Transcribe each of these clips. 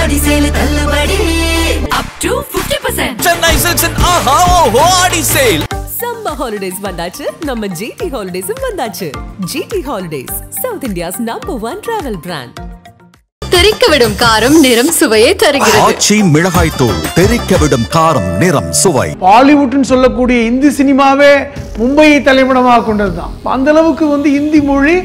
ஆடி sale தள்ளுபடி up to 50%. Chennai Silks and Aha Oho Adi Sale. Summer holidays vandachu, நம்ம GT Holidays vandachu. GT Holidays, South India's #1 travel brand. தெரிக்கவிடும் காரம் நிறம் சுவையை தருகிறது. ஆச்சி மிளகாய் தூள் தெரிக்கவிடும் காரம் நிறம் சுவை. பாலிவுட்னு சொல்லக்கூடிய இந்தி சினிமாவே மும்பையை தலைமையிடமாக கொண்டதுதான். அந்த அளவுக்கு இந்தி மொழி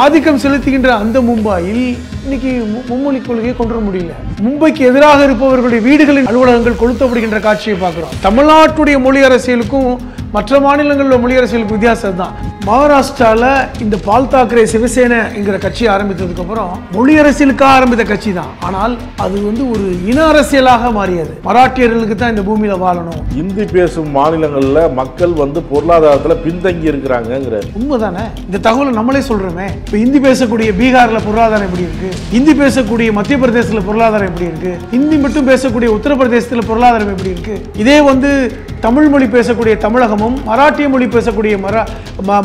ஆதிக்கம் செலுத்துகின்ற அந்த மும்பையில் இன்னைக்கு மும்மொழி கொள்கையை கொண்டு வர முடியல. மும்பைக்கு எதிராக இருப்பவர்களுடைய வீடுகளின் அலுவலகங்கள் கொளுத்தப்படுகின்ற காட்சியை பார்க்கிறோம். தமிழ்நாட்டுடைய மொழி அரசியலுக்கும் மற்ற மாநிலங்களில் மொழி அரசியலுக்கு வித்தியாசம் தான். மகாராஷ்டிரால இந்த பால் தாக்கரே சிவசேனை என்கிற கட்சி ஆரம்பித்ததுக்கு அப்புறம் மொழி அரசியலுக்காக ஆரம்பித்த கட்சி தான். ஆனால் அது ஒரு இன அரசியலாக மாறியது. மராட்டியர்களுக்கு தான் இந்த பூமியில வாழணும். இந்தி பேசும் மாநிலங்கள்ல மக்கள் பொருளாதாரத்துல பின்தங்கி இருக்கிறாங்க. உண்மைதானே? இந்த தகவலை நம்மளே சொல்றோமே. இப்ப இந்தி பேசக்கூடிய பீகார்ல பொருளாதாரம் எப்படி இருக்கு, இந்தி பேசக்கூடிய மத்திய பிரதேசத்துல பொருளாதாரம் எப்படி இருக்கு, இந்தி மட்டும் பேசக்கூடிய உத்தரப்பிரதேசத்துல பொருளாதாரம் எப்படி இருக்கு, இதே தமிழ் மொழி பேசக்கூடிய தமிழகமும் மராட்டிய மொழி பேசக்கூடிய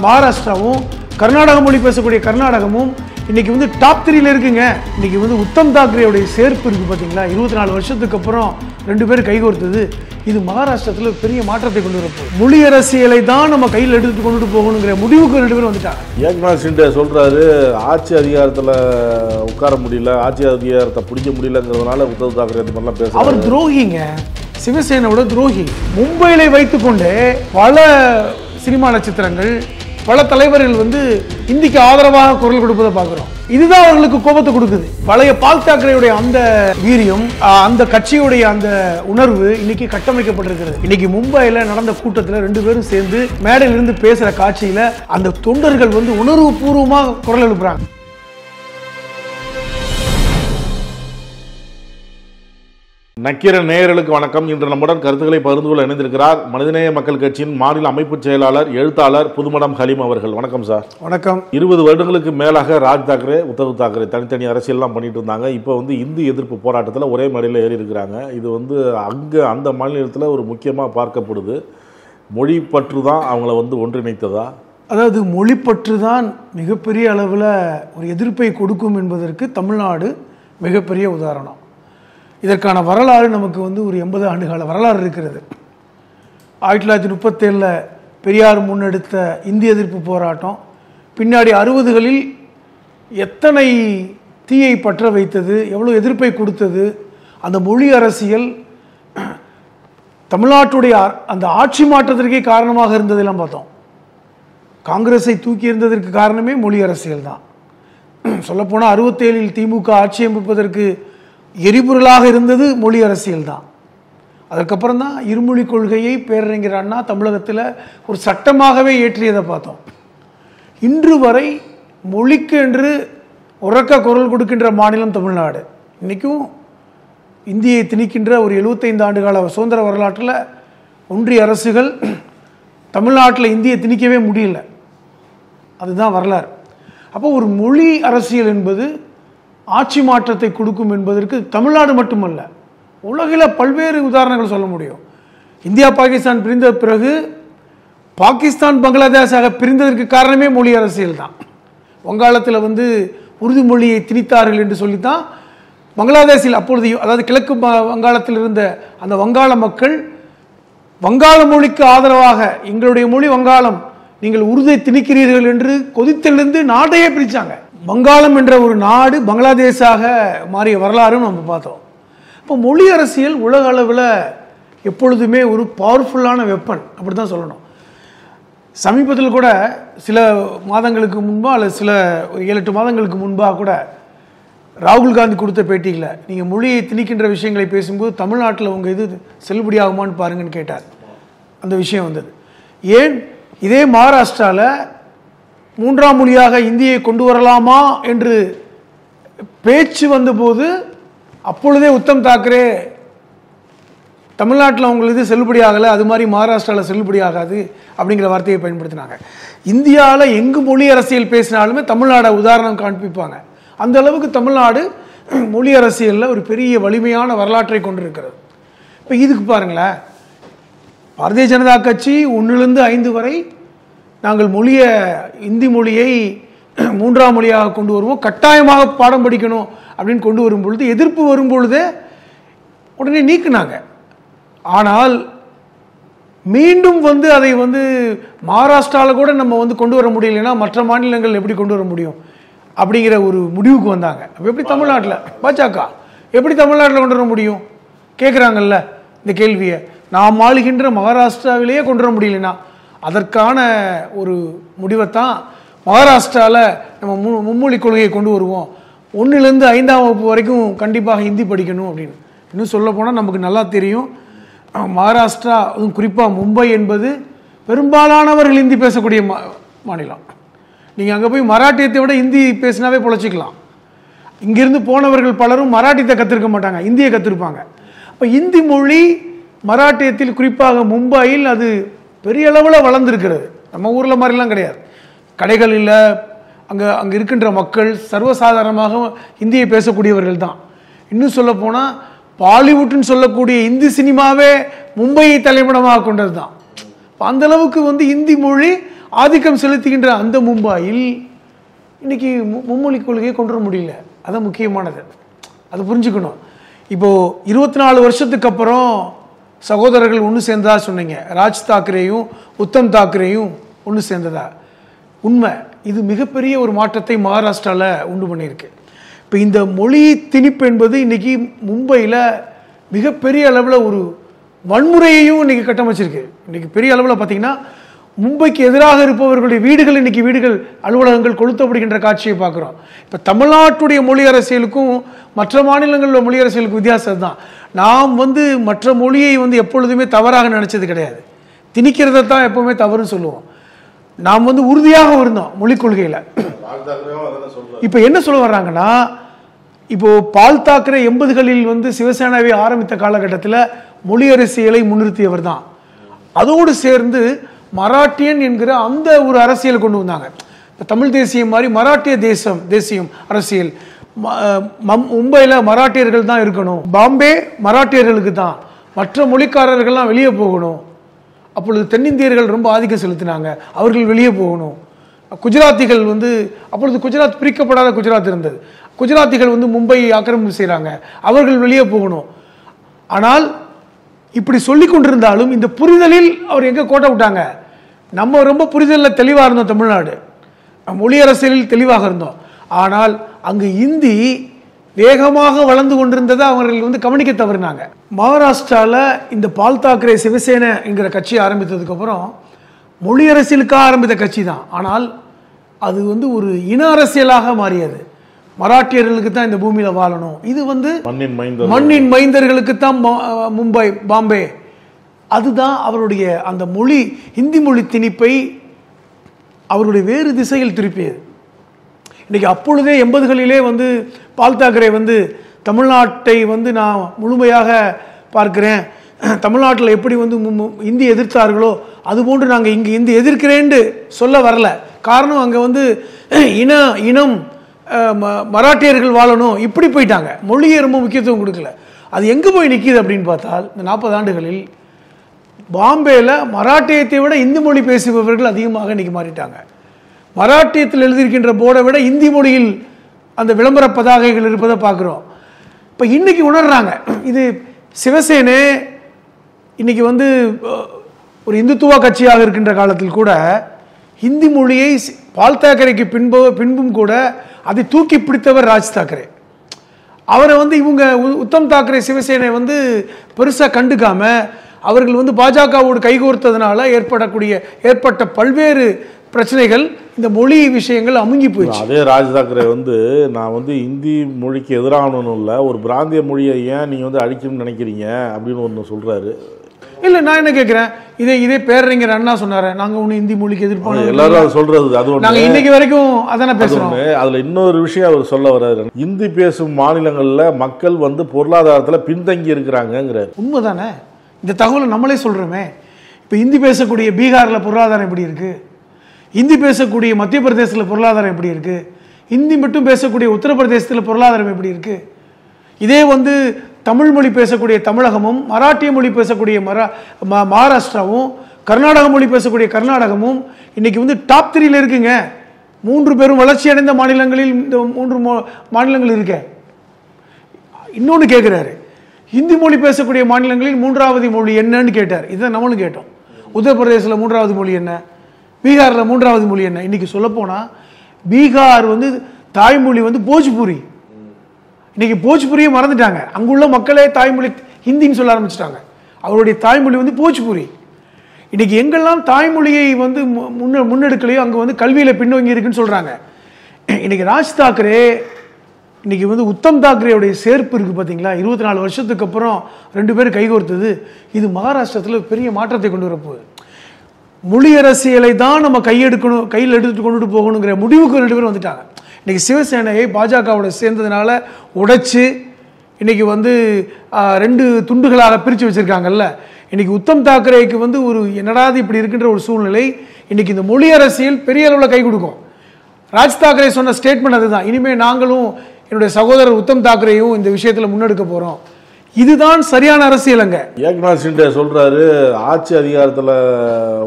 மகாராஷ்டிராவும் கர்நாடக மொழி பேசக்கூடிய கர்நாடகமும் இன்னைக்கு டாப் 3ல இருக்குங்க. இன்னைக்கு உத்தம் தாக்கரேவுடைய சேர்ப்பு இருக்கு பாத்தீங்களா? 24 வருஷத்துக்கு அப்புறம் 2 பேர் கைகோர்த்தது. இது மகாராஷ்டிரத்தில் பெரிய மாற்றத்தை கொண்டு வரப்போம். மொழி அரசியலை தான் நம்ம கையில் எடுத்து கொண்டு போகணுங்கிற முடிவுக்கு 2 பேரும் வந்துட்டாங்க. ஏக்நாத் ஷிண்டே சொல்றாரு, ஆட்சி அதிகாரத்தில் உட்கார முடியல, ஆட்சி அதிகாரத்தை பிடிக்க முடியலங்கிறதுனால உத்தவ் தாக்கரே அந்த மாதிரிலாம் பேசுறாரு. அவர் துரோகிங்க, சிவசேனாவோட துரோகி. மும்பையில வைத்துக்கொண்டு பல சினிமா நட்சத்திரங்கள் பல தலைவர்கள் இந்திக்கு ஆதரவாக குரல் கொடுப்பதை பார்க்கிறோம். இதுதான் அவர்களுக்கு கோபத்தை கொடுக்குது. பழைய பால் தாக்கரேயுடைய அந்த வீரியம், அந்த கட்சியுடைய அந்த உணர்வு இன்னைக்கு கட்டமைக்கப்பட்டிருக்கிறது. இன்னைக்கு மும்பையில நடந்த கூட்டத்தில் 2 பேரும் சேர்ந்து மேடையிலிருந்து பேசுற காட்சியில அந்த தொண்டர்கள் உணர்வு பூர்வமாக குரல் எழுப்புறாங்க. நக்கீரன் நேயர்களுக்கு வணக்கம். இன்று நம்முடன் கருத்துக்களை பகிர்ந்து கொள்ள இணைந்திருக்கிறார் மனிதநேய மக்கள் கட்சியின் மாநில அமைப்பு செயலாளர் எழுத்தாளர் புதுமடம் ஹலீம் அவர்கள். வணக்கம் சார். வணக்கம். 20 வருடங்களுக்கு மேலாக ராஜ் தாக்கரே உத்தவ் தாக்கரே தனித்தனி அரசியல்லாம் பண்ணிட்டு இருந்தாங்க. இப்போ இந்தி எதிர்ப்பு போராட்டத்தில் ஒரே மேடையில் ஏறி இருக்கிறாங்க. இது அங்கே அந்த மாநிலத்தில் ஒரு முக்கியமாக பார்க்கப்படுது. மொழி பற்று தான் அவங்கள ஒன்றிணைத்ததா? அதாவது மொழிப்பற்று தான் மிகப்பெரிய அளவில் ஒரு எதிர்ப்பை கொடுக்கும் என்பதற்கு தமிழ்நாடு மிகப்பெரிய உதாரணம். இதற்கான வரலாறு நமக்கு ஒரு 80 ஆண்டுகால வரலாறு இருக்கிறது. 1937 பெரியார் முன்னெடுத்த இந்திய எதிர்ப்பு போராட்டம் பின்னாடி 60களில் எத்தனை தீயை பற்ற வைத்தது, எவ்வளோ எதிர்ப்பை கொடுத்தது. அந்த மொழி அரசியல் தமிழ்நாட்டுடைய அந்த ஆட்சி மாற்றத்திற்கே காரணமாக இருந்ததெல்லாம் பார்த்தோம். காங்கிரஸை தூக்கி இருந்ததற்கு காரணமே மொழி அரசியல் தான். சொல்லப்போனால் 67 திமுக ஆட்சி அமைப்பதற்கு எரிபொருளாக இருந்தது மொழி அரசியல் தான். அதற்கப்புறம் தான் இருமொழி கொள்கையை பேரறிஞர் அண்ணா தமிழகத்தில் ஒரு சட்டமாகவே ஏற்றியதை பார்த்தோம். இன்று வரை மொழிக்கு என்று உறக்க குரல் கொடுக்கின்ற மாநிலம் தமிழ்நாடு. இன்றைக்கும் இந்தியை திணிக்கின்ற ஒரு 75 ஆண்டுகால சுதந்திர வரலாற்றில் ஒன்றிய அரசுகள் தமிழ்நாட்டில் இந்தியை திணிக்கவே முடியல. அதுதான் வரலாறு. அப்போ ஒரு மொழி அரசியல் என்பது ஆட்சி மாற்றத்தை கொடுக்கும் என்பதற்கு தமிழ்நாடு மட்டுமல்ல, உலகில் பல்வேறு உதாரணங்கள் சொல்ல முடியும். இந்தியா பாகிஸ்தான் பிரிந்த பிறகு பாகிஸ்தான் பங்களாதேஷாக பிரிந்ததற்கு காரணமே மொழி அரசியல் தான். வங்காளத்தில் உருது மொழியை திணித்தார்கள் என்று சொல்லித்தான் பங்களாதேஷில் அப்பொழுது, அதாவது கிழக்கு வங்காளத்தில் இருந்த அந்த வங்காள மக்கள் வங்காள மொழிக்கு ஆதரவாக எங்களுடைய மொழி வங்காளம், நீங்கள் உருதை திணிக்கிறீர்கள் என்று கொதித்திலிருந்து நாட்டையே பிரித்தாங்க. வங்காளம் என்ற ஒரு நாடு பங்களாதேஷாக மாறிய வரலாறும் நம்ம பார்த்தோம். இப்போ மொழி அரசியல் உலக அளவில் எப்பொழுதுமே ஒரு பவர்ஃபுல்லான வெப்பன் அப்படி தான் சொல்லணும். சமீபத்தில் கூட சில மாதங்களுக்கு முன்பாக அல்லது சில 7-8 மாதங்களுக்கு முன்பாக கூட ராகுல் காந்தி கொடுத்த பேட்டியில் நீங்கள் மொழியை திணிக்கின்ற விஷயங்களை பேசும்போது தமிழ்நாட்டில் உங்கள் இது செல்லுபடியாகுமான்னு பாருங்கன்னு கேட்டார். அந்த விஷயம் வந்தது. ஏன் இதே மகாராஷ்டிராவில் 3ஆம் மொழியாக இந்தியை கொண்டு வரலாமா என்று பேச்சு வந்தபோது அப்பொழுதே உத்தம் தாக்கரே தமிழ்நாட்டில் உங்களுக்கு இது செல்லுபடியாகலை, அது மாதிரி மகாராஷ்டிராவில் செல்லுபடியாகாது அப்படிங்கிற வார்த்தையை பயன்படுத்தினாங்க. இந்தியாவில் எங்கு மொழி அரசியல் பேசினாலுமே தமிழ்நாடை உதாரணம் காண்பிப்பாங்க. அந்த அளவுக்கு தமிழ்நாடு மொழி அரசியலில் ஒரு பெரிய வலிமையான வரலாற்றை கொண்டிருக்கிறது. இப்போ இதுக்கு பாருங்களேன், பாரதிய ஜனதா கட்சி 1லிருந்து 5 வரை நாங்கள் இந்தி மொழியை 3ஆம் மொழியாக கொண்டு வருவோம், கட்டாயமாக பாடம் படிக்கணும் அப்படின்னு கொண்டு வரும் பொழுது, எதிர்ப்பு வரும் பொழுதே உடனே நீக்குனாங்க. ஆனால் மீண்டும் வந்து அதை வந்து மகாராஷ்டிராவில் கூட நம்ம வந்து கொண்டு வர முடியலைன்னா மற்ற மாநிலங்கள் எப்படி கொண்டு வர முடியும் அப்படிங்கிற ஒரு முடிவுக்கு வந்தாங்க. அப்போ எப்படி தமிழ்நாட்டில் பாஜக எப்படி தமிழ்நாட்டில் கொண்டு வர முடியும் கேட்குறாங்கல்ல இந்த கேள்வியை. நாம் ஆளுகின்ற மகாராஷ்டிராவிலேயே கொண்டு வர முடியலன்னா அதற்கான ஒரு முடிவைத்தான் மகாராஷ்டிராவில் நம்ம மும்மொழி கொள்கையை கொண்டு வருவோம், 1லேருந்து 5ஆம் வகுப்பு வரைக்கும் கண்டிப்பாக ஹிந்தி படிக்கணும் அப்படின்னு. இன்னும் சொல்ல போனால் நமக்கு நல்லா தெரியும், மகாராஷ்டிரா அதுவும் குறிப்பாக மும்பை என்பது பெரும்பாலானவர்கள் ஹிந்தி பேசக்கூடிய மாநிலம். நீங்கள் அங்கே போய் மராட்டியத்தை விட ஹிந்தி பேசினாவே பொழைச்சிக்கலாம். இங்கிருந்து போனவர்கள் பலரும் மராட்டியத்தை கற்றுருக்க மாட்டாங்க, இந்தியை கற்றுருப்பாங்க. அப்போ இந்தி மொழி மராட்டியத்தில் குறிப்பாக மும்பையில் அது பெரிய அளவில் வளர்ந்துருக்கிறது. நம்ம ஊரில் மாதிரிலாம் கிடையாது. கடைகள் இல்லை, அங்கே இருக்கின்ற மக்கள் சர்வசாதாரணமாக ஹிந்தியை பேசக்கூடியவர்கள் தான். இன்னும் சொல்ல போனால் பாலிவுட்னு சொல்லக்கூடிய இந்தி சினிமாவே மும்பையை தலைமையிடமாக கொண்டது தான். அந்த அளவுக்கு வந்து இந்தி மொழி ஆதிக்கம் செலுத்துகின்ற அந்த மும்பையில் இன்னைக்கு மும்மொழி கொள்கையை கொண்டு வர முடியல. அதான் முக்கியமானது, அதை புரிஞ்சுக்கணும். இப்போது 24 வருஷத்துக்கு அப்புறம் சகோதரர்கள் ஒன்று சேர்ந்ததா சொன்னீங்க, ராஜ் தாக்கரேயும் உத்தம் தாக்கரேயும் ஒன்று சேர்ந்ததா. உண்மை, இது மிகப்பெரிய ஒரு மாற்றத்தை மகாராஷ்டிராவில் உண்டு பண்ணியிருக்கு. இப்போ இந்த மொழி திணிப்பு என்பது இன்றைக்கி மும்பையில் மிகப்பெரிய அளவில் ஒரு வன்முறையையும் இன்றைக்கி கட்டமைச்சிருக்கு. இன்றைக்கி பெரிய அளவில் பார்த்திங்கன்னா மும்பைக்கு எதிராக இருப்பவர்களுடைய வீடுகள் இன்றைக்கி அலுவலகங்கள் கொளுத்தப்படுகின்ற காட்சியை பார்க்குறோம். இப்போ தமிழ்நாட்டுடைய மொழி அரசியலுக்கும் மற்ற மாநிலங்களில் மொழி அரசியலுக்கும் வித்தியாசம் தான். நாம் வந்து மற்ற மொழியை வந்து எப்பொழுதுமே தவறாக நினச்சது கிடையாது, திணிக்கிறத தான் எப்போவுமே தவறுன்னு சொல்லுவோம். நாம் வந்து உறுதியாக இருந்தோம் மொழிக் கொள்கையில். இப்போ என்ன சொல்ல வர்றாங்கன்னா, இப்போது பால் தாக்கரே 80களில் வந்து சிவசேனாவை ஆரம்பித்த காலகட்டத்தில் மொழி அரசியலை முன்னிறுத்தியவர் தான். அதோடு சேர்ந்து மராட்டியன் என்கிற அந்த ஒரு அரசியல் கொண்டு வந்தாங்க. இப்போ தமிழ் தேசியம் மாதிரி மராட்டிய தேசியம் அரசியல். மும்பையில் மராட்டியர்கள் தான் இருக்கணும், பாம்பே மராட்டியர்களுக்கு தான், மற்ற மொழிக்காரர்கள்லாம் வெளியே போகணும். அப்பொழுது தென்னிந்தியர்கள் ரொம்ப ஆதிக்கம் செலுத்தினாங்க, அவர்கள் வெளியே போகணும். குஜராத்திகள் வந்து அப்பொழுது குஜராத் பிரிக்கப்படாத குஜராத் இருந்தது, குஜராத்திகள் வந்து மும்பையை ஆக்கிரமிப்பு செய்கிறாங்க, அவர்கள் வெளியே போகணும். ஆனால் இப்படி சொல்லி கொண்டிருந்தாலும் இந்த புரிதலில் அவர் எங்கே கோட்டை விட்டாங்க? நம்ம ரொம்ப புரிதலில் தெளிவாக இருந்தோம், தமிழ்நாடு மொழி அரசியலில் தெளிவாக இருந்தோம். ஆனால் அங்கு இந்தி வேகமாக வளர்ந்து கொண்டிருந்ததை அவர்கள் வந்து கவனிக்க தவறினாங்க. மகாராஷ்டிராவில் இந்த பால் தாக்கரே சிவசேனை என்கிற கட்சியை ஆரம்பித்ததுக்கப்புறம் மொழி அரசியலுக்காக ஆரம்பித்த கட்சி தான். ஆனால் அது வந்து ஒரு இன அரசியலாக மாறியது. மராட்டியர்களுக்கு தான் இந்த பூமியில் வாழணும், இது வந்து மண்ணின் மைந்தர்களுக்கு தான் மும்பை பாம்பே, அதுதான் அவருடைய அந்த மொழி இந்தி மொழி திணிப்பை அவருடைய வேறு திசையில் திருப்பியது. இன்றைக்கி அப்பொழுதே 80களிலே வந்து பால் தாக்கரே வந்து தமிழ்நாட்டை வந்து நான் முழுமையாக பார்க்கிறேன், தமிழ்நாட்டில் எப்படி வந்து இந்தி எதிர்த்தார்களோ அதுபோன்று நாங்கள் இங்கே இந்தி எதிர்க்கிறேன்னு சொல்ல வரல. காரணம் அங்கே வந்து இனம் மராட்டியர்கள் வாழணும் இப்படி போயிட்டாங்க, மொழியை ரொம்ப முக்கியத்துவம் கொடுக்கல. அது எங்கே போய் நிற்கிது அப்படின்னு பார்த்தால் இந்த 40 ஆண்டுகளில் பாம்பேயில் மராட்டியத்தை விட இந்தி மொழி பேசுபவர்கள் அதிகமாக இன்றைக்கி மாறிட்டாங்க. மராட்டியத்தில் எழுதியிருக்கின்ற போர்டை விட இந்தி மொழியில் அந்த விளம்பர பதாகைகள் இருப்பதை பார்க்குறோம். இப்போ இன்றைக்கி உணர்றாங்க, இது சிவசேனை இன்றைக்கி வந்து ஒரு இந்துத்துவ கட்சியாக இருக்கின்ற காலத்தில் கூட ஹிந்தி மொழியை பால் தாக்கரேக்கு பின்பும் கூட அதை தூக்கி பிடித்தவர் ராஜ் தாக்கரே. அவரை வந்து இவங்க உத்தம் தாக்கரே சிவசேனை வந்து பெருசாக கண்டுக்காம அவர்கள் வந்து பாஜகவோடு கைகோர்த்ததுனால ஏற்பட்ட பல்வேறு பிரச்சனைகள், இந்த மொழி விஷயங்கள் அமுங்கி போயிடுச்சு. அதே ராஜ் தாக்கரே வந்து நான் வந்து இந்தி மொழிக்கு எதிராகணும் இல்லை, ஒரு பிராந்திய மொழியை ஏன் நீங்கள் வந்து அழிக்கணும்னு நினைக்கிறீங்க அப்படின்னு ஒன்று சொல்கிறாரு. இல்லை, நான் என்ன கேட்குறேன், இதே பேரறிஞர் அண்ணா சொன்னார், நாங்கள் ஒன்று இந்தி மொழிக்கு எதிர்ப்பான எல்லாரும் அதை சொல்கிறது, அது நாங்கள் இன்னைக்கு வரைக்கும் அதானே பேசுகிறோம். அதில் இன்னொரு விஷயம் அவர் சொல்ல வர்றாரு, இந்தி பேசும் மாநிலங்களில் மக்கள் வந்து பொருளாதாரத்தில் பின்தங்கி இருக்கிறாங்கிறார். உண்மைதானே, இந்த தகவலை நம்மளே சொல்கிறோமே. இப்போ இந்தி பேசக்கூடிய பீகாரில் பொருளாதாரம் எப்படி இருக்குது, இந்தி பேசக்கூடிய மத்திய பிரதேசத்தில் பொருளாதாரம் எப்படி இருக்குது, ஹிந்தி மட்டும் பேசக்கூடிய உத்தரப்பிரதேசத்தில் பொருளாதாரம் எப்படி இருக்குது. இதே வந்து தமிழ் மொழி பேசக்கூடிய தமிழகமும் மராட்டிய மொழி பேசக்கூடிய மகாராஷ்டிராவும் கர்நாடக மொழி பேசக்கூடிய கர்நாடகமும் இன்னைக்கு வந்து டாப் 3ல இருக்குங்க. 3 பேரும் வளர்ச்சி அடைந்த மாநிலங்களில் இந்த 3 மாநிலங்கள் இருக்க. இன்னொன்று கேட்குறாரு, ஹிந்தி மொழி பேசக்கூடிய மாநிலங்களில் 3வது மொழி என்னன்னு கேட்டார். இதை நம்மளும் கேட்டோம். உத்தரப்பிரதேசில் 3வது மொழி என்ன, பீகாரில் 3வது மொழி என்ன? இன்னைக்கு சொல்லப்போனால் பீகார் வந்து தாய்மொழி வந்து போஜ்பூரி. இன்னைக்கு போஜ்பூரியை மறந்துட்டாங்க. அங்குள்ள மக்களே தாய்மொழி ஹிந்தின்னு சொல்ல ஆரம்பிச்சிட்டாங்க. அவருடைய தாய்மொழி வந்து போஜ்பூரி. இன்னைக்கு எங்கெல்லாம் தாய்மொழியை வந்து முன்னெடுக்கலையோ அங்கே வந்து கல்வியில் பின்னோங்கி இருக்குன்னு சொல்கிறாங்க. இன்னைக்கு ராஜ் தாக்கரே, இன்னைக்கு வந்து உத்தம் தாக்கரேவுடைய சேர்ப்பு இருக்குது பார்த்தீங்களா, 24 வருஷத்துக்கு அப்புறம் 2 பேரும் கைகோர்த்தது. இது மகாராஷ்டிரத்தில் பெரிய மாற்றத்தை கொண்டு வரப்போகுது. மொழி அரசியலை தான் நம்ம கையில் எடுத்துட்டு கொண்டுட்டு போகணுங்கிற முடிவுக்கு 2 பேரும் வந்துட்டாங்க. இன்னைக்கு சிவசேனையை பாஜகவோட சேர்ந்ததுனால உடைச்சு இன்னைக்கு வந்து 2 துண்டுகளாக பிரித்து வச்சிருக்காங்கல்ல. இன்னைக்கு உத்தம் தாக்கரேக்கு வந்து ஒரு என்னடாது இப்படி இருக்கின்ற ஒரு சூழ்நிலை. இன்னைக்கு இந்த மொழி அரசியல் பெரிய அளவில் கை கொடுக்கும். ராஜ் தாக்கரே சொன்ன ஸ்டேட்மெண்ட் அதுதான். இனிமேல் நாங்களும் என்னுடைய சகோதரர் உத்தம் தாக்கரேயும் இந்த விஷயத்தில் முன்னெடுக்க போகிறோம். இதுதான் சரியான அரசியல். அங்க ஏக்நாத் ஷிண்டே சொல்றாரு, ஆட்சி அதிகாரத்தில்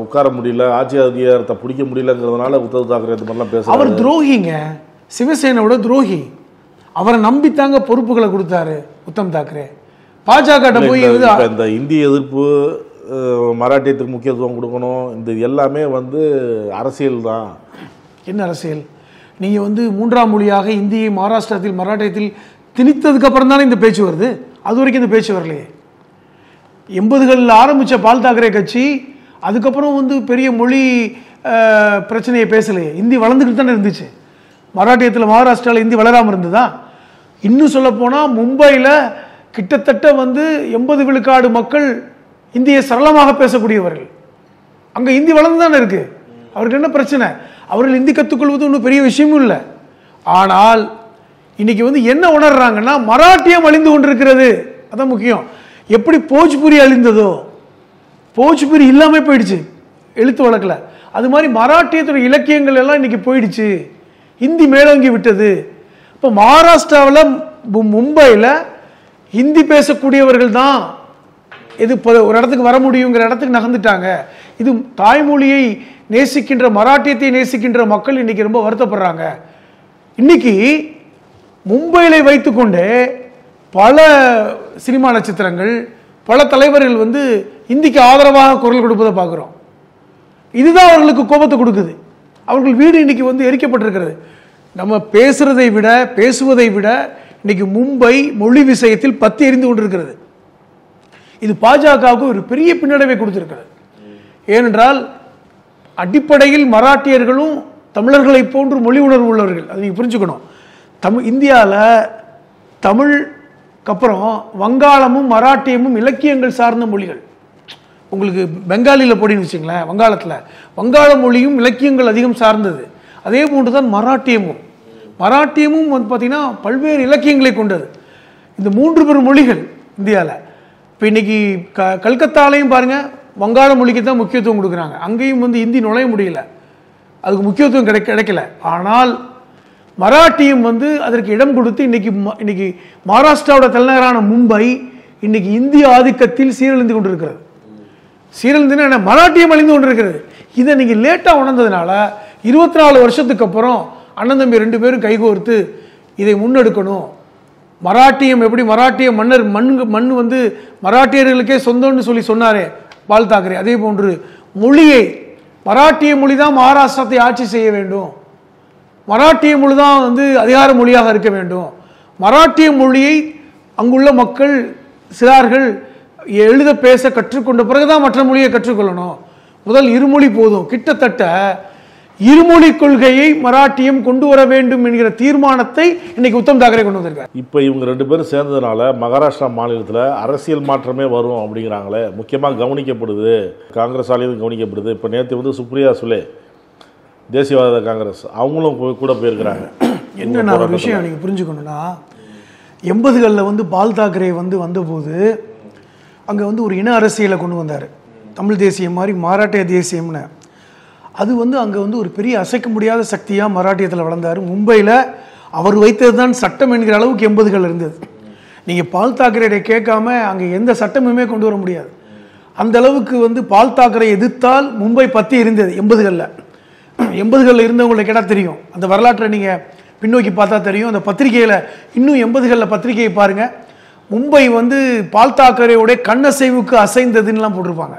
உட்கார முடியல, ஆட்சி அதிகாரத்தை பிடிக்க முடியலங்கிறதுனால உத்தவ் தாக்கரே இந்த மாதிரிலாம் பேசுறாரு. அவர் துரோகிங்க, சிவசேனாவோட துரோகி. அவரை நம்பித்தாங்க பொறுப்புகளை கொடுத்தாரு உத்தம் தாக்கரே. பாஜக போய் இந்த இந்திய எதிர்ப்பு, மராட்டியத்துக்கு முக்கியத்துவம் கொடுக்கணும், இந்த எல்லாமே வந்து அரசியல் தான். என்ன அரசியல்? நீங்க வந்து 3ஆம் மொழியாக இந்தியை மகாராஷ்டிரத்தில் மராட்டியத்தில் திணித்ததுக்கு அப்புறம் தானே இந்த பேச்சு வருது. அது வரைக்கும் இந்த பேச்சு வரலையே. 80களில் ஆரம்பித்த பால் தாக்கரே கட்சி அதுக்கப்புறம் வந்து பெரிய மொழி பிரச்சனையை பேசலையே. இந்தி வளர்ந்துக்கிட்டு தானே இருந்துச்சு. மராட்டியத்தில் மகாராஷ்டிராவில் இந்தி வளராமல் இருந்ததா? இன்னும் சொல்லப்போனால் மும்பையில் கிட்டத்தட்ட வந்து 80 விழுக்காடு மக்கள் இந்தியை சரளமாக பேசக்கூடியவர்கள். அங்கே இந்தி வளர்ந்து தானே இருக்கு. அவருக்கு என்ன பிரச்சனை? அவர்கள் இந்தி கற்றுக்கொள்வது ஒன்றும் பெரிய விஷயமும் இல்லை. ஆனால் இன்னைக்கு வந்து என்ன உணர்றாங்கன்னா, மராட்டியம் அழிந்து கொண்டிருக்கிறது. அதான் முக்கியம். எப்படி போஜ்புரி அழிந்ததோ, போஜ்புரி இல்லாமல் போயிடுச்சு எழுத்து வழக்கில், அது மாதிரி மராட்டியத்துடைய இலக்கியங்கள் எல்லாம் இன்னைக்கு போயிடுச்சு. ஹிந்தி மேலோங்கி விட்டது. இப்போ மகாராஷ்டிராவில் மும்பையில் ஹிந்தி பேசக்கூடியவர்கள் தான் இது ஒரு இடத்துக்கு வர முடியுங்கிற இடத்துக்கு நகர்ந்துட்டாங்க. இது தாய்மொழியை நேசிக்கின்ற, மராட்டியத்தை நேசிக்கின்ற மக்கள் இன்னைக்கு ரொம்ப வருத்தப்படுறாங்க. இன்னைக்கு மும்பையில வைத்துக்கொண்டு பல சினிமா நட்சத்திரங்கள், பல தலைவர்கள் வந்து இந்திக்கு ஆதரவாக குரல் கொடுப்பதை பார்க்குறோம். இதுதான் அவர்களுக்கு கோபத்தை கொடுக்குது. அவர்கள் வீடு இன்னைக்கு வந்து எரிக்கப்பட்டிருக்கிறது. நம்ம பேசுவதை விட இன்னைக்கு மும்பை மொழி விஷயத்தில் பத்தி எரிந்து கொண்டிருக்கிறது. இது பாஜகவுக்கு ஒரு பெரிய பின்னடைவை கொடுத்திருக்கிறது. ஏனென்றால் அடிப்படையில் மராட்டியர்களும் தமிழர்களை போன்று மொழி உணர்வு உள்ளவர்கள். அதை நீங்கள் புரிஞ்சுக்கணும். இந்தியாவில் தமிழுக்கு அப்புறம் வங்காளமும் மராட்டியமும் இலக்கியங்கள் சார்ந்த மொழிகள். உங்களுக்கு பெங்காலியில் போடின்னு வச்சுங்களேன், வங்காள மொழியும் இலக்கியங்கள் அதிகம் சார்ந்தது. அதே போன்று தான் மராட்டியமும் வந்து பார்த்தீங்கன்னா பல்வேறு இலக்கியங்களை கொண்டது. இந்த 3 பெரும் மொழிகள் இந்தியாவில். இப்போ இன்னைக்கு கல்கத்தாலையும் பாருங்க, வங்காள மொழிக்கு தான் முக்கியத்துவம் கொடுக்குறாங்க. அங்கேயும் வந்து இந்தி நுழைய முடியல, அதுக்கு முக்கியத்துவம் கிடைக்கல. ஆனால் மராட்டியம் வந்து அதற்கு இடம் கொடுத்து இன்னைக்கு மகாராஷ்டிராவோட தலைநகரான மும்பை இன்னைக்கு இந்திய ஆதிக்கத்தில் சீரழிந்து கொண்டிருக்கிறது. சீரழிந்துன்னா மராட்டியம் அழிந்து கொண்டிருக்கிறது. இதை நீங்க லேட்டா உணர்ந்ததுனால 24 வருஷத்துக்கு அப்புறம் அண்ணன் தம்பி 2 பேரும் கைகோர்த்து இதை முன்னெடுக்கணும். மராட்டியம் எப்படி மராட்டிய மண் வந்து மராட்டியர்களுக்கே சொந்தம்னு சொன்னாரே பால் தாக்கரே, அதே போன்று மொழியை மராட்டிய மொழி தான் மகாராஷ்டிரத்தை ஆட்சி செய்ய வேண்டும், மராட்டிய மொழி தான் வந்து அதிகார மொழியாக இருக்க வேண்டும். மராட்டிய மொழியை அங்குள்ள மக்கள் சிறார்கள் எழுத பேச கற்றுக்கொண்ட பிறகுதான் மற்ற மொழியை கற்றுக்கொள்ளணும். முதல் இருமொழி போதும். கிட்டத்தட்ட இருமொழி கொள்கையை மராட்டியம் கொண்டு வர வேண்டும் என்கிற தீர்மானத்தை இன்னைக்கு உத்தம் தாக்கரே கொண்டு வந்திருக்காரு. இப்போ இவங்க 2 பேரும் சேர்ந்ததுனால மகாராஷ்டிரா மாநிலத்தில் அரசியல் மாற்றமே வரும் அப்படிங்கிறாங்களே. முக்கியமாக கவனிக்கப்படுது, காங்கிரஸாலையும் கவனிக்கப்படுது. இப்போ நேற்று வந்து சுப்ரியா சுலே, தேசியவாத காங்கிரஸ், அவங்களும் கூட போயிருக்கிறாங்க. என்னென்ன ஒரு விஷயம் நீங்கள் புரிஞ்சுக்கணும்னா, 80களில் வந்து பால் தாக்கரே வந்தபோது அங்கே வந்து ஒரு இன அரசியலை கொண்டு வந்தார். தமிழ் தேசியம் மாதிரி மராட்டிய தேசியம்னு. அது வந்து அங்கே வந்து ஒரு பெரிய அசைக்க முடியாத சக்தியாக மராட்டியத்தில் வளர்ந்தார். மும்பையில் அவர் வைத்தது தான் சட்டம் என்கிற அளவுக்கு 80கள் இருந்தது. நீங்கள் பால் தாக்கரே கேட்காம அங்கே எந்த சட்டமுமே கொண்டு வர முடியாது. அந்த அளவுக்கு வந்து பால் தாக்கரே எதிர்த்தால் மும்பை பற்றி இருந்தது 80களில் இருந்தவங்களை கேட்டால் தெரியும். அந்த வரலாற்றை நீங்கள் பின்னோக்கி பார்த்தா தெரியும். அந்த பத்திரிகையில் இன்னும் 80களில் பத்திரிகையை பாருங்கள். மும்பை வந்து பால் தாக்கரேயோட கண்ணசைவுக்கு அசைந்ததுன்னெலாம் போட்டிருப்பாங்க.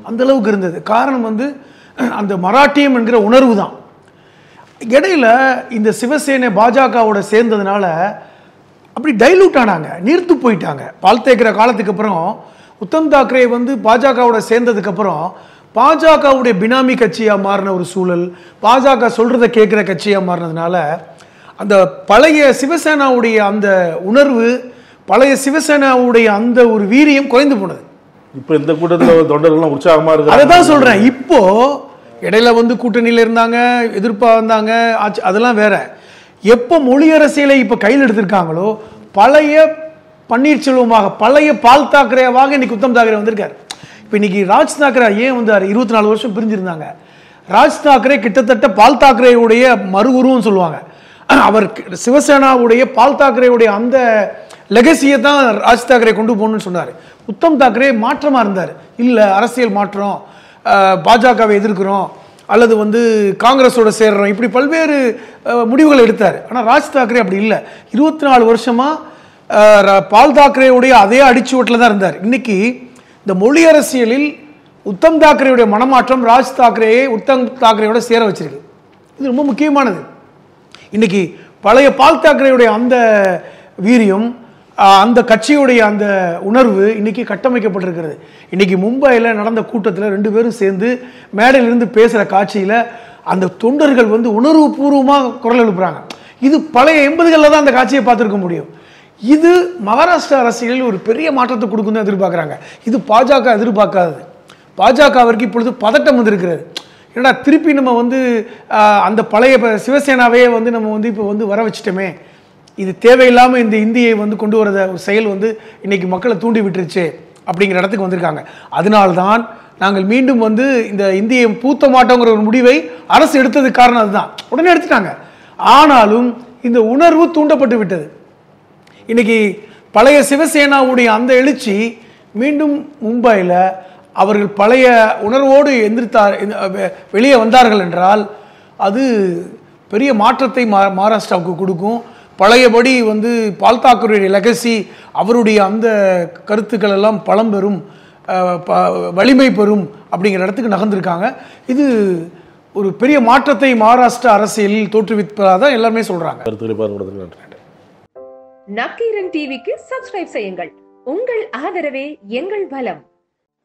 அந்த அளவுக்கு இருந்தது. காரணம் வந்து அந்த மராட்டியம் என்கிற உணர்வு தான். இடையில இந்த சிவசேனை பாஜகவோட சேர்ந்ததுனால அப்படி டைலூட் ஆனாங்க, நீர்த்து போயிட்டாங்க. பால் தேக்கிற காலத்துக்கு அப்புறம் உத்தம் தாக்கரே வந்து பாஜகவோட சேர்ந்ததுக்கு அப்புறம் பாஜகவுடைய பினாமி கட்சியாக மாறின ஒரு சூழல், பாஜக சொல்றதை கேட்குற கட்சியாக மாறினதுனால அந்த பழைய சிவசேனாவுடைய அந்த உணர்வு, பழைய சிவசேனாவுடைய அந்த ஒரு வீரியம் குறைந்து போனது. இப்போ இந்த கூட்டத்தில் தொண்டர்கள்லாம் உற்சாகமாக இருக்கு. அதை தான் சொல்றேன். இப்போ இடையில வந்து கூட்டணியில் இருந்தாங்க, எதிர்ப்பாக வந்தாங்க, அதெல்லாம் வேற. எப்போ மொழி அரசியலை இப்போ கையில் எடுத்திருக்காங்களோ பழைய பன்னீர்செல்வமாக, பழைய பால் தாக்கரேவாக இன்னைக்கு உத்தம் தாக்கரே வந்திருக்காரு. இப்போ இன்னைக்கு ராஜ் தாக்கரே ஏன் வந்தார்? 24 வருஷம் பிரிஞ்சிருந்தாங்க. ராஜ் தாக்கரே கிட்டத்தட்ட பால் தாக்கரேவுடைய மறு உருவம் சொல்லுவாங்க. அவர் சிவசேனாவுடைய பால் தாக்கரேவுடைய அந்த லெகசியை தான் ராஜ் தாக்கரே கொண்டு போகணும்னு சொன்னார். உத்தம் தாக்கரே மாற்றமாக இருந்தார். இல்லை அரசியல் மாற்றம், பாஜகவை எதிர்க்கிறோம் அல்லது வந்து காங்கிரஸோட சேர்றோம், இப்படி பல்வேறு முடிவுகள் எடுத்தார். ஆனால் ராஜ் தாக்கரே அப்படி இல்லை. 24 வருஷமாக பால் தாக்கரேவுடைய அதே அடிச்சுவட்டில் தான் இருந்தார். இன்னைக்கு இந்த மொழி அரசியலில் உத்தம் தாக்கரேவுடைய மனமாற்றம் ராஜ் தாக்கரேயை உத்தம் தாக்கரேயோட சேர வச்சிருக்கு. இது ரொம்ப முக்கியமானது. இன்னைக்கு பழைய பால் தாக்கரேயுடைய அந்த வீரியம், அந்த கட்சியுடைய அந்த உணர்வு இன்னைக்கு கட்டமைக்கப்பட்டிருக்கிறது. இன்னைக்கு மும்பையில் நடந்த கூட்டத்தில் 2 பேரும் சேர்ந்து மேடையிலிருந்து பேசுகிற காட்சியில் அந்த தொண்டர்கள் வந்து உணர்வு பூர்வமாக குரல் எழுப்புறாங்க. இது பழைய 80களில் தான் அந்த காட்சியை பார்த்துருக்க முடியும். இது மகாராஷ்டிரா அரசியலில் ஒரு பெரிய மாற்றத்தை கொடுக்குன்னு எதிர்பார்க்குறாங்க. இது பாஜக எதிர்பார்க்காதது. பாஜகவிற்கு இப்பொழுது பதட்டம் வந்திருக்கிறது. ஏன்னா திருப்பி நம்ம வந்து அந்த பழைய சிவசேனாவே வந்து நம்ம வந்து இப்போ வந்து வர வச்சிட்டோமே, இது தேவையில்லாமல் இந்த இந்தியை வந்து கொண்டு வரத ஒரு செயல் வந்து இன்னைக்கு மக்களை தூண்டி விட்டுருச்சு அப்படிங்கிற இடத்துக்கு வந்திருக்காங்க. அதனால்தான் நாங்கள் மீண்டும் வந்து இந்த இந்தியை பூத்த மாட்டோங்கிற ஒரு முடிவை அரசு எடுத்ததுக்கு காரணம் அதுதான். உடனே எடுத்துட்டாங்க. ஆனாலும் இந்த உணர்வு தூண்டப்பட்டு விட்டது. இன்னைக்கு பழைய சிவசேனாவுடைய அந்த எழுச்சி மீண்டும் மும்பையில் அவர்கள் பழைய உணர்வோடு எந்திரித்தார், வெளியே வந்தார்கள் என்றால் அது பெரிய மாற்றத்தை மகாராஷ்டிராவுக்கு கொடுக்கும். பழையபடி வந்து பால் தாக்கரேயுடைய லெகசி, அவருடைய அந்த கருத்துக்கள் எல்லாம் பலம் பெறும், வலிமை பெறும் அப்படிங்கிற இடத்துக்கு நகர்ந்திருக்காங்க. இது ஒரு பெரிய மாற்றத்தை மகாராஷ்டிரா அரசியலில் தோற்றுவிப்பதாக எல்லாருமே சொல்றாங்க. நக்கீரன் டிவிக்கு சப்ஸ்கிரைப் செய்யுங்கள். உங்கள் ஆதரவே எங்கள் பலம்.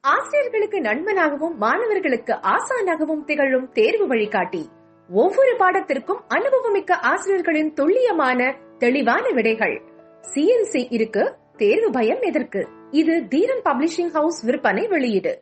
ஆசிரியர்களுக்கு நண்பனாகவும் மாணவர்களுக்கு ஆசானாகவும் திகழும் தேர்வு வழிகாட்டி. ஒவ்வொரு பாடத்திற்கும் அனுபவமிக்க ஆசிரியர்களின் துல்லியமான தெளிவான விடைகள். CNC இருக்கு, தேர்வு பயம் எதற்கு? இது தீரன் பப்ளிஷிங் ஹவுஸ் விற்பனை வெளியீடு.